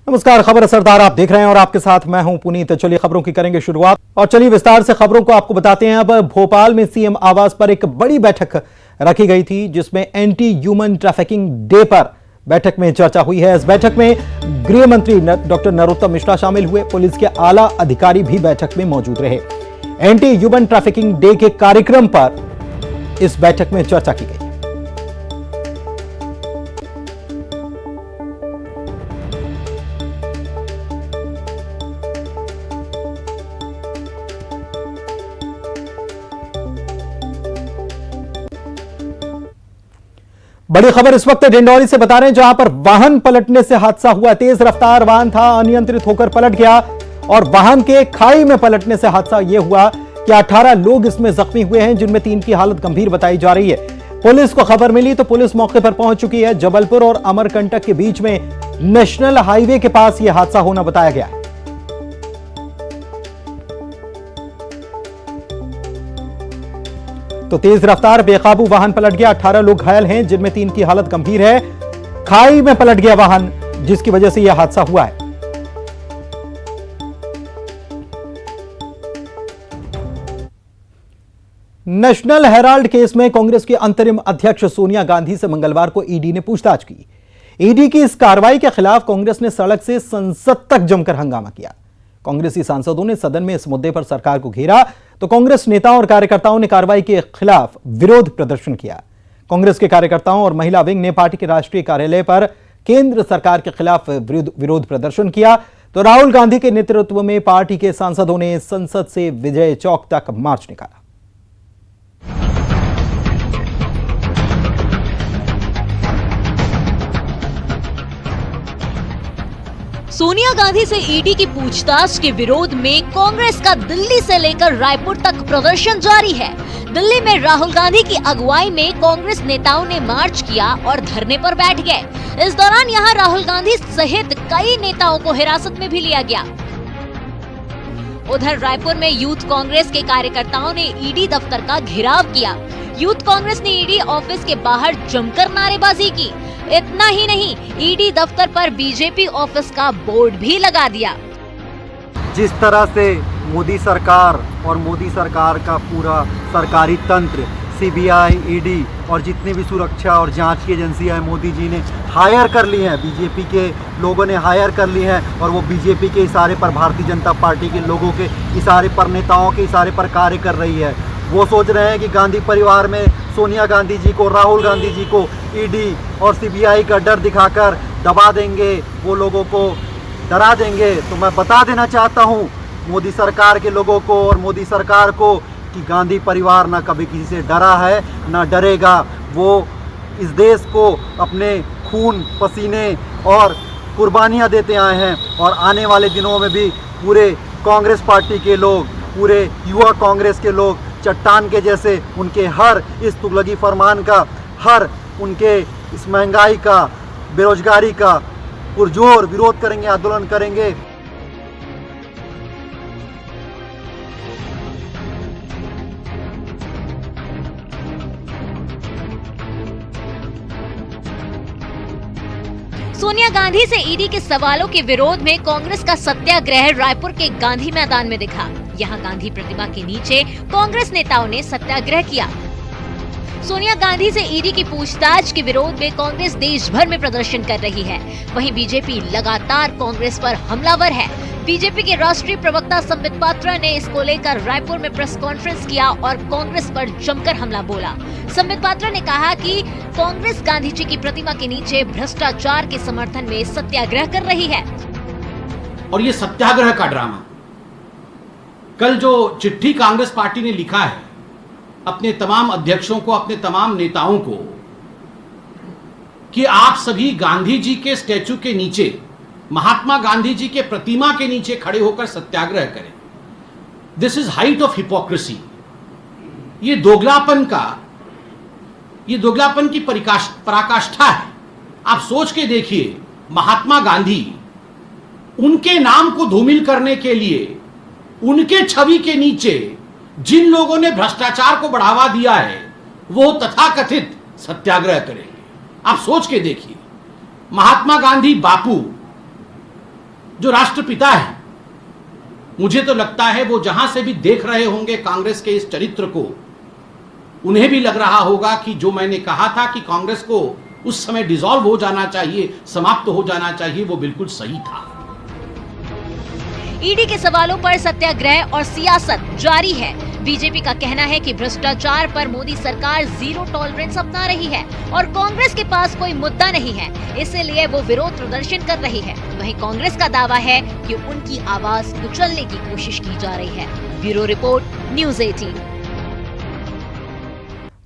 नमस्कार, खबर असरदार आप देख रहे हैं और आपके साथ मैं हूं पुनीत। चलिए खबरों की करेंगे शुरुआत और चलिए विस्तार से खबरों को आपको बताते हैं। अब भोपाल में सीएम आवास पर एक बड़ी बैठक रखी गई थी जिसमें एंटी ह्यूमन ट्रैफिकिंग डे पर बैठक में चर्चा हुई है। इस बैठक में गृह मंत्री डॉक्टर नरोत्तम मिश्रा शामिल हुए। पुलिस के आला अधिकारी भी बैठक में मौजूद रहे। एंटी ह्यूमन ट्रैफिकिंग डे के कार्यक्रम पर इस बैठक में चर्चा की गई। बड़ी खबर इस वक्त डिंडौरी से बता रहे हैं, जहां पर वाहन पलटने से हादसा हुआ। तेज रफ्तार वाहन था, अनियंत्रित होकर पलट गया और वाहन के खाई में पलटने से हादसा यह हुआ कि 18 लोग इसमें जख्मी हुए हैं, जिनमें 3 की हालत गंभीर बताई जा रही है। पुलिस को खबर मिली तो पुलिस मौके पर पहुंच चुकी है। जबलपुर और अमरकंटक के बीच में नेशनल हाईवे के पास यह हादसा होना बताया गया है। तो तेज रफ्तार बेकाबू वाहन पलट गया, 18 लोग घायल हैं, जिनमें 3 की हालत गंभीर है। खाई में पलट गया वाहन, जिसकी वजह से यह हादसा हुआ है। नेशनल हेराल्ड केस में कांग्रेस की अंतरिम अध्यक्ष सोनिया गांधी से मंगलवार को ईडी ने पूछताछ की। ईडी की इस कार्रवाई के खिलाफ कांग्रेस ने सड़क से संसद तक जमकर हंगामा किया। कांग्रेसी सांसदों ने सदन में इस मुद्दे पर सरकार को घेरा तो कांग्रेस नेताओं और कार्यकर्ताओं ने कार्रवाई के खिलाफ विरोध प्रदर्शन किया। कांग्रेस के कार्यकर्ताओं और महिला विंग ने पार्टी के राष्ट्रीय कार्यालय पर केंद्र सरकार के खिलाफ विरोध प्रदर्शन किया। तो राहुल गांधी के नेतृत्व में पार्टी के सांसदों ने संसद से विजय चौक तक मार्च निकाला। सोनिया गांधी से ईडी की पूछताछ के विरोध में कांग्रेस का दिल्ली से लेकर रायपुर तक प्रदर्शन जारी है। दिल्ली में राहुल गांधी की अगुवाई में कांग्रेस नेताओं ने मार्च किया और धरने पर बैठ गए। इस दौरान यहां राहुल गांधी सहित कई नेताओं को हिरासत में भी लिया गया। उधर रायपुर में यूथ कांग्रेस के कार्यकर्ताओं ने ईडी दफ्तर का घेराव किया। यूथ कांग्रेस ने ईडी ऑफिस के बाहर जमकर नारेबाजी की। इतना ही नहीं, ईडी दफ्तर पर बीजेपी ऑफिस का बोर्ड भी लगा दिया। जिस तरह से मोदी सरकार और मोदी सरकार का पूरा सरकारी तंत्र, सीबीआई, ईडी और जितनी भी सुरक्षा और जांच की एजेंसियां हैं, मोदी जी ने हायर कर ली हैं, बीजेपी के लोगों ने हायर कर ली हैं और वो बीजेपी के इशारे पर, भारतीय जनता पार्टी के लोगों के इशारे पर, नेताओं के इशारे पर कार्य कर रही है। वो सोच रहे हैं कि गांधी परिवार में सोनिया गांधी जी को, राहुल गांधी जी को ईडी और सीबीआई का डर दिखाकर दबा देंगे, वो लोगों को डरा देंगे। तो मैं बता देना चाहता हूँ मोदी सरकार के लोगों को और मोदी सरकार को कि गांधी परिवार ना कभी किसी से डरा है, ना डरेगा। वो इस देश को अपने खून, पसीने और कुर्बानियाँ देते आए हैं और आने वाले दिनों में भी पूरे कांग्रेस पार्टी के लोग, पूरे युवा कांग्रेस के लोग चट्टान के जैसे उनके हर इस तुगलकी फरमान का, हर उनके इस महंगाई का, बेरोजगारी का पुरजोर विरोध करेंगे, आंदोलन करेंगे। सोनिया गांधी से ईडी के सवालों के विरोध में कांग्रेस का सत्याग्रह रायपुर के गांधी मैदान में दिखा। यहां गांधी प्रतिमा के नीचे कांग्रेस नेताओं ने सत्याग्रह किया। सोनिया गांधी से ईडी की पूछताछ के विरोध में कांग्रेस देश भर में प्रदर्शन कर रही है। वहीं बीजेपी लगातार कांग्रेस पर हमलावर है। बीजेपी के राष्ट्रीय प्रवक्ता संबित पात्रा ने इसको लेकर रायपुर में प्रेस कॉन्फ्रेंस किया और कांग्रेस पर जमकर हमला बोला। संबित पात्रा ने कहा कि कांग्रेस गांधी जी की प्रतिमा के नीचे भ्रष्टाचार के समर्थन में सत्याग्रह कर रही है। और ये सत्याग्रह का ड्रामा, कल जो चिट्ठी कांग्रेस पार्टी ने लिखा है अपने तमाम अध्यक्षों को, अपने तमाम नेताओं को, कि आप सभी गांधी जी के स्टैचू के नीचे, महात्मा गांधी जी के प्रतिमा के नीचे खड़े होकर सत्याग्रह करें। This is height of hypocrisy. ये दोगलापन की पराकाष्ठा है। आप सोच के देखिए, महात्मा गांधी, उनके नाम को धूमिल करने के लिए उनके छवि के नीचे जिन लोगों ने भ्रष्टाचार को बढ़ावा दिया है वो तथाकथित सत्याग्रह करेंगे। आप सोच के देखिए, महात्मा गांधी बापू जो राष्ट्रपिता है, मुझे तो लगता है वो जहां से भी देख रहे होंगे कांग्रेस के इस चरित्र को, उन्हें भी लग रहा होगा कि जो मैंने कहा था कि कांग्रेस को उस समय डिसॉल्व हो जाना चाहिए, समाप्त हो जाना चाहिए, वो बिल्कुल सही था। ईडी के सवालों पर सत्याग्रह और सियासत जारी है। बीजेपी का कहना है कि भ्रष्टाचार पर मोदी सरकार जीरो टॉलरेंस अपना रही है और कांग्रेस के पास कोई मुद्दा नहीं है, इसलिए वो विरोध प्रदर्शन कर रही है। वहीं कांग्रेस का दावा है कि उनकी आवाज कुचलने की कोशिश की जा रही है। Bureau report, news 18।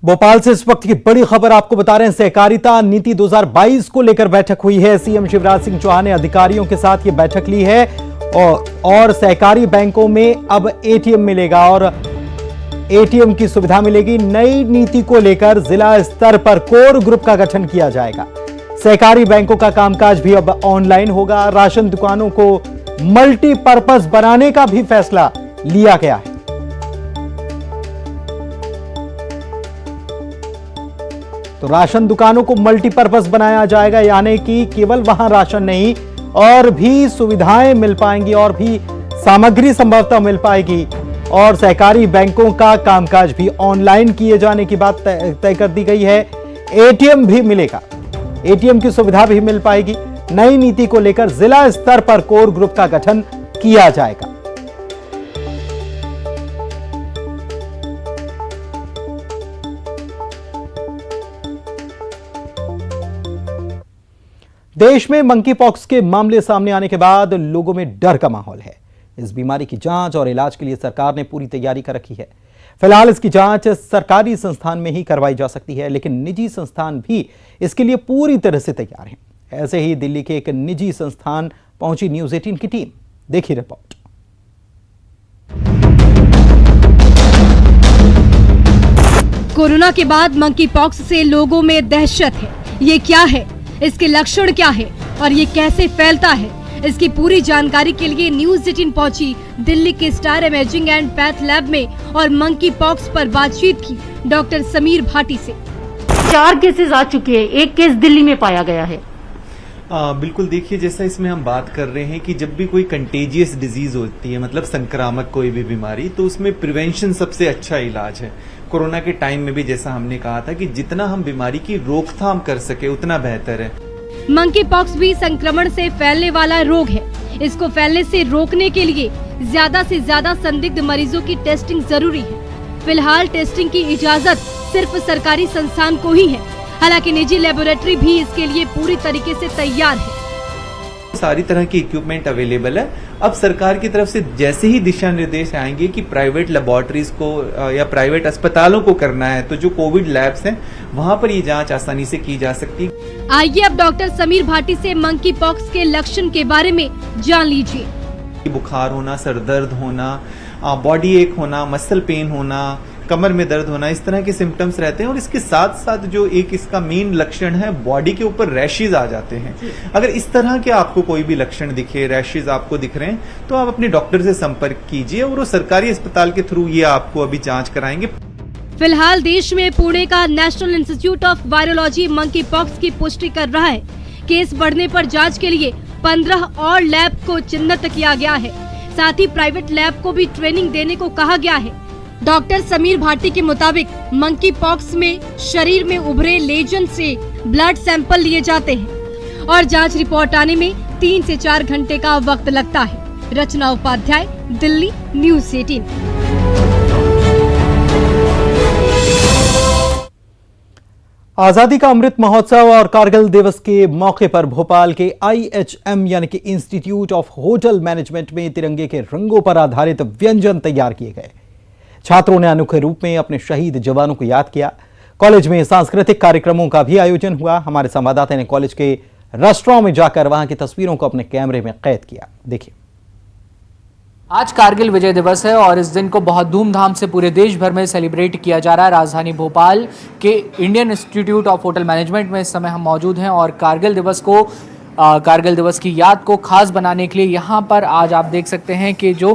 भोपाल से इस वक्त की बड़ी खबर आपको बता रहे हैं। सहकारिता नीति 2022 को लेकर बैठक हुई है। सीएम शिवराज सिंह चौहान ने अधिकारियों के साथ ये बैठक ली है और सहकारी बैंकों में अब एटीएम मिलेगा और एटीएम की सुविधा मिलेगी। नई नीति को लेकर जिला स्तर पर कोर ग्रुप का गठन किया जाएगा। सहकारी बैंकों का कामकाज भी अब ऑनलाइन होगा। राशन दुकानों को मल्टीपर्पज बनाने का भी फैसला लिया गया है। तो राशन दुकानों को मल्टीपर्पज बनाया जाएगा, यानी कि केवल वहां राशन नहीं और भी सुविधाएं मिल पाएंगी और भी सामग्री संभवतः मिल पाएगी। और सहकारी बैंकों का कामकाज भी ऑनलाइन किए जाने की बात तय कर दी गई है। एटीएम भी मिलेगा, एटीएम की सुविधा भी मिल पाएगी। नई नीति को लेकर जिला स्तर पर कोर ग्रुप का गठन किया जाएगा। देश में मंकी पॉक्स के मामले सामने आने के बाद लोगों में डर का माहौल है। इस बीमारी की जांच और इलाज के लिए सरकार ने पूरी तैयारी कर रखी है। फिलहाल इसकी जांच सरकारी संस्थान में ही करवाई जा सकती है, लेकिन निजी संस्थान भी इसके लिए पूरी तरह से तैयार हैं। ऐसे ही दिल्ली के एक निजी संस्थान पहुंची न्यूज़ 18 की टीम। देखिए रिपोर्ट। कोरोना के बाद मंकी पॉक्स से लोगों में दहशत है। ये क्या है, इसके लक्षण क्या है और ये कैसे फैलता है, इसकी पूरी जानकारी के लिए न्यूज़ 18 पहुंची दिल्ली के star imaging and path lab में और मंकी पॉक्स पर बातचीत की डॉक्टर समीर भाटी से। 4 केसेस आ चुके हैं, 1 केस दिल्ली में पाया गया है। बिल्कुल, देखिए जैसा इसमें हम बात कर रहे हैं कि जब भी कोई कंटेजियस डिजीज होती है, मतलब संक्रामक कोई भी बीमारी, तो उसमें प्रिवेंशन सबसे अच्छा इलाज है। कोरोना के टाइम में भी जैसा हमने कहा था कि जितना हम बीमारी की रोकथाम कर सके उतना बेहतर है। मंकी पॉक्स भी संक्रमण से फैलने वाला रोग है। इसको फैलने से रोकने के लिए ज्यादा से ज्यादा संदिग्ध मरीजों की टेस्टिंग जरूरी है। फिलहाल टेस्टिंग की इजाजत सिर्फ सरकारी संस्थान को ही है, हालांकि निजी लेबोरेटरी भी इसके लिए पूरी तरीके से तैयार है। सारी तरह की इक्विपमेंट अवेलेबल है। अब सरकार की तरफ से जैसे ही दिशा निर्देश आएंगे कि प्राइवेट लेबोरेटरीज को या प्राइवेट अस्पतालों को करना है, तो जो कोविड लैब्स हैं वहां पर ये जांच आसानी से की जा सकती है। आइए अब डॉक्टर समीर भाटी से मंकी पॉक्स के लक्षण के बारे में जान लीजिए। बुखार होना, सर दर्द होना, बॉडी एक होना, मसल पेन होना, कमर में दर्द होना, इस तरह के सिम्टम्स रहते हैं। और इसके साथ साथ जो एक इसका मेन लक्षण है, बॉडी के ऊपर रैशेज आ जाते हैं। अगर इस तरह के आपको कोई भी लक्षण दिखे, रैशेज आपको दिख रहे हैं, तो आप अपने डॉक्टर से संपर्क कीजिए और वो सरकारी अस्पताल के थ्रू ये आपको अभी जांच कराएंगे। फिलहाल देश में पुणे का national institute of virology monkey pox की पुष्टि कर रहा है। केस बढ़ने पर जांच के लिए 15 और लैब को चिन्हित किया गया है। साथ ही प्राइवेट लैब को भी ट्रेनिंग देने को कहा गया है। डॉक्टर समीर भाटी के मुताबिक मंकी पॉक्स में शरीर में उभरे लेजन से ब्लड सैंपल लिए जाते हैं और जांच रिपोर्ट आने में 3 से 4 घंटे का वक्त लगता है। रचना उपाध्याय, दिल्ली, न्यूज़ 18। आजादी का अमृत महोत्सव और कारगिल दिवस के मौके पर भोपाल के IHM यानी कि इंस्टीट्यूट ऑफ होटल मैनेजमेंट में तिरंगे के रंगों पर आधारित व्यंजन तैयार किए गए। छात्रों ने अनोखे रूप में अपने शहीद जवानों को याद किया। कॉलेज में सांस्कृतिक कार्यक्रमों का भी आयोजन हुआ। हमारे संवाददाता ने कॉलेज के रेस्टोरेंट में जाकर वहां की तस्वीरों को अपने कैमरे में कैद किया। देखिए। आज कारगिल विजय दिवस है और इस दिन को बहुत धूमधाम से पूरे देश भर में सेलिब्रेट किया जा रहा है। राजधानी भोपाल के Indian institute of hotel management में इस समय हम मौजूद हैं और कारगिल दिवस की याद को खास बनाने के लिए यहाँ पर आज आप देख सकते हैं कि जो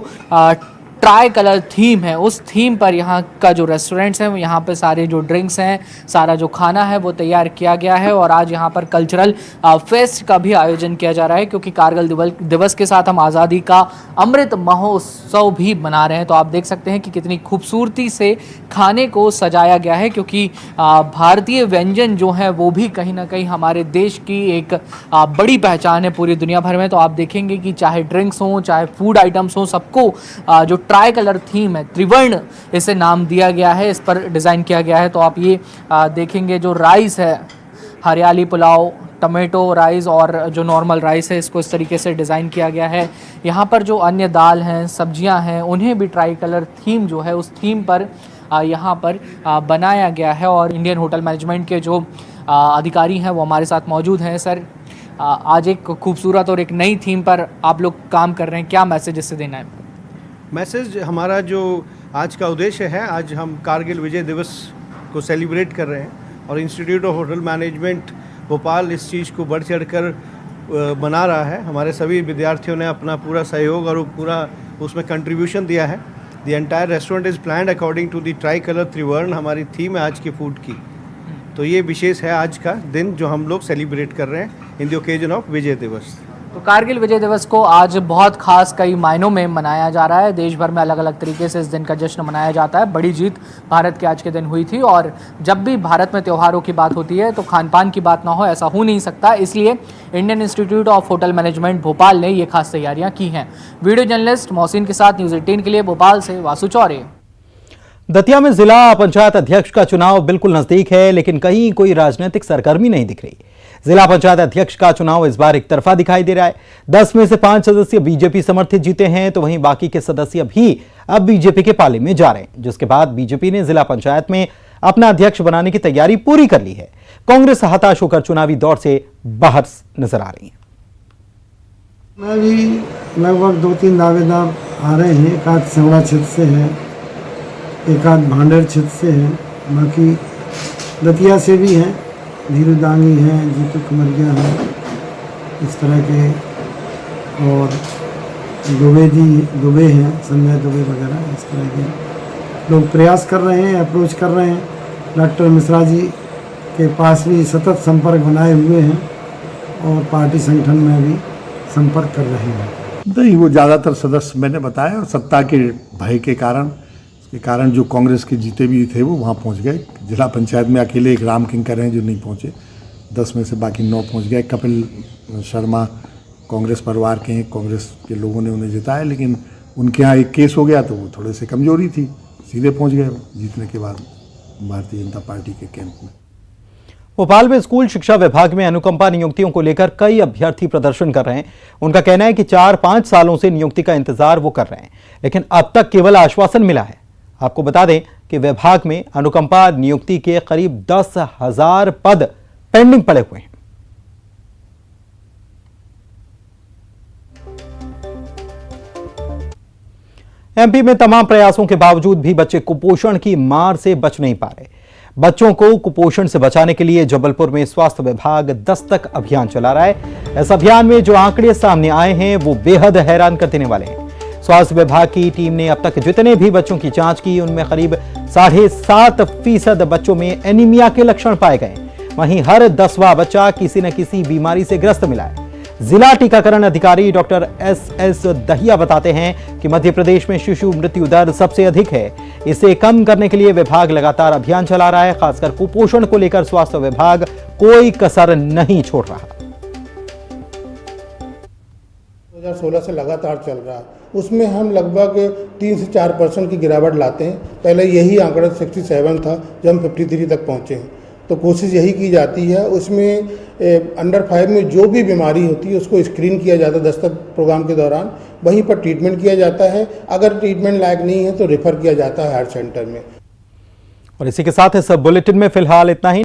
ट्राई कलर थीम है उस थीम पर यहाँ का जो रेस्टोरेंट्स हैं यहाँ पे सारे जो ड्रिंक्स हैं, सारा जो खाना है वो तैयार किया गया है। और आज यहाँ पर कल्चरल फेस्ट का भी आयोजन किया जा रहा है, क्योंकि कारगिल दिवस के साथ हम आज़ादी का अमृत महोत्सव भी मना रहे हैं। तो आप देख सकते हैं कि कितनी खूबसूरती से खाने को सजाया गया है, क्योंकि भारतीय व्यंजन जो है वो भी कहीं ना कहीं हमारे देश की एक बड़ी पहचान है पूरी दुनिया भर में। तो आप देखेंगे कि चाहे ड्रिंक्स हों, चाहे फूड आइटम्स हों, सबको जो ट्राई कलर थीम है, त्रिवर्ण इसे नाम दिया गया है, इस पर डिज़ाइन किया गया है। तो आप ये देखेंगे जो राइस है, हरियाली पुलाव, टमाटो राइस और जो नॉर्मल राइस है, इसको इस तरीके से डिज़ाइन किया गया है। यहाँ पर जो अन्य दाल हैं, सब्जियाँ हैं, उन्हें भी ट्राई कलर थीम जो है उस थीम पर यहाँ पर बनाया गया है। और इंडियन होटल मैनेजमेंट के जो अधिकारी हैं वो हमारे साथ मौजूद हैं। सर, आज एक खूबसूरत और एक नई थीम पर आप लोग काम कर रहे हैं, क्या मैसेज इससे देना है? मैसेज हमारा जो आज का उद्देश्य है, आज हम कारगिल विजय दिवस को सेलिब्रेट कर रहे हैं और institute of hotel management Bhopal इस चीज़ को बढ़ चढ़ कर मना रहा है। हमारे सभी विद्यार्थियों ने अपना पूरा सहयोग और पूरा उसमें कंट्रीब्यूशन दिया है। The entire restaurant is planned according to the tricolour त्रिवर्ण हमारी थीम है आज की फूड की। तो ये विशेष है आज का दिन जो हम लोग सेलिब्रेट कर रहे हैं इन द ओकेजन ऑफ विजय दिवस। तो कारगिल विजय दिवस को आज बहुत खास कई मायनों में मनाया जा रहा है। देश भर में अलग अलग तरीके से इस दिन का जश्न मनाया जाता है। बड़ी जीत भारत के आज के दिन हुई थी, और जब भी भारत में त्योहारों की बात होती है तो खान पान की बात ना हो, ऐसा हो नहीं सकता। इसलिए Indian institute of hotel management Bhopal ने ये खास तैयारियाँ की हैं। वीडियो जर्नलिस्ट मोहसिन के साथ न्यूज़ 18 के लिए भोपाल से वासु चौरे। दतिया में जिला पंचायत अध्यक्ष का चुनाव बिल्कुल नजदीक है, लेकिन कहीं कोई राजनीतिक सरगर्मी नहीं दिख रही। जिला पंचायत अध्यक्ष का चुनाव इस बार एक तरफा दिखाई दे रहा है। 10 में से 5 सदस्य बीजेपी समर्थित जीते हैं, तो वहीं बाकी के सदस्य भी अब बीजेपी के पाले में जा रहे हैं, जिसके बाद बीजेपी ने जिला पंचायत में अपना अध्यक्ष बनाने की तैयारी पूरी कर ली है। कांग्रेस हताश होकर चुनावी दौर से बाहर नजर आ रही है। मैं भी लगभग 2-3 दावेदार आ रहे हैं। एक आध संगड़ा क्षेत्र से है, एक आध भांडेर क्षेत्र से है, बाकी दतिया से भी हैं, धीरू दांगी हैं, जीतू कमरिया हैं, इस तरह के, और दुबे हैं, संजय दुबे वगैरह, इस तरह के लोग प्रयास कर रहे हैं, अप्रोच कर रहे हैं। डॉक्टर मिश्रा जी के पास भी सतत संपर्क बनाए हुए हैं और पार्टी संगठन में भी संपर्क कर रहे हैं। नहीं, वो ज़्यादातर सदस्य मैंने बताया, और सत्ता के भय के कारण जो कांग्रेस के जीते भी थे वो वहाँ पहुँच गए। जिला पंचायत में अकेले एक राम किंकर हैं जो नहीं पहुँचे। 10 में से बाकी 9 पहुँच गए। कपिल शर्मा कांग्रेस परिवार के हैं, कांग्रेस के लोगों ने उन्हें जिताया, लेकिन उनके यहाँ एक केस हो गया तो वो थोड़े से कमजोरी थी, सीधे पहुँच गए जीतने के बाद भारतीय जनता पार्टी के कैंप में। भोपाल में स्कूल शिक्षा विभाग में अनुकंपा नियुक्तियों को लेकर कई अभ्यर्थी प्रदर्शन कर रहे हैं। उनका कहना है कि 4-5 सालों से नियुक्ति का इंतजार वो कर रहे हैं, लेकिन अब तक केवल आश्वासन मिला है। आपको बता दें कि विभाग में अनुकंपा नियुक्ति के करीब 10,000 पद पेंडिंग पड़े हुए हैं। एमपी में तमाम प्रयासों के बावजूद भी बच्चे कुपोषण की मार से बच नहीं पा रहे। बच्चों को कुपोषण से बचाने के लिए जबलपुर में स्वास्थ्य विभाग दस्तक अभियान चला रहा है। इस अभियान में जो आंकड़े सामने आए हैं वो बेहद हैरान कर देने वाले हैं। स्वास्थ्य विभाग की टीम ने अब तक जितने भी बच्चों की जांच की, उनमें करीब 7.5% बच्चों में एनीमिया के लक्षण पाए गए। वहीं हर 10वां बच्चा किसी न किसी बीमारी से ग्रस्त मिला है। जिला टीकाकरण अधिकारी डॉक्टर एस दहिया बताते हैं कि मध्य प्रदेश में शिशु मृत्यु दर सबसे अधिक है। इसे कम करने के लिए विभाग लगातार अभियान चला रहा है। खासकर कुपोषण को लेकर स्वास्थ्य विभाग कोई कसर नहीं छोड़ रहा। 2016 से लगातार चल रहा है, उसमें हम लगभग 3 से 4% की गिरावट लाते हैं। पहले यही आंकड़ा 67 था, जब हम 53 तक पहुँचे हैं। तो कोशिश यही की जाती है, उसमें अंडर 5 में जो भी बीमारी होती है उसको स्क्रीन किया जाता है दस्तक प्रोग्राम के दौरान, वहीं पर ट्रीटमेंट किया जाता है। अगर ट्रीटमेंट लायक नहीं है तो रेफर किया जाता है हायर सेंटर में। और इसी के साथ इस बुलेटिन में फिलहाल इतना ही।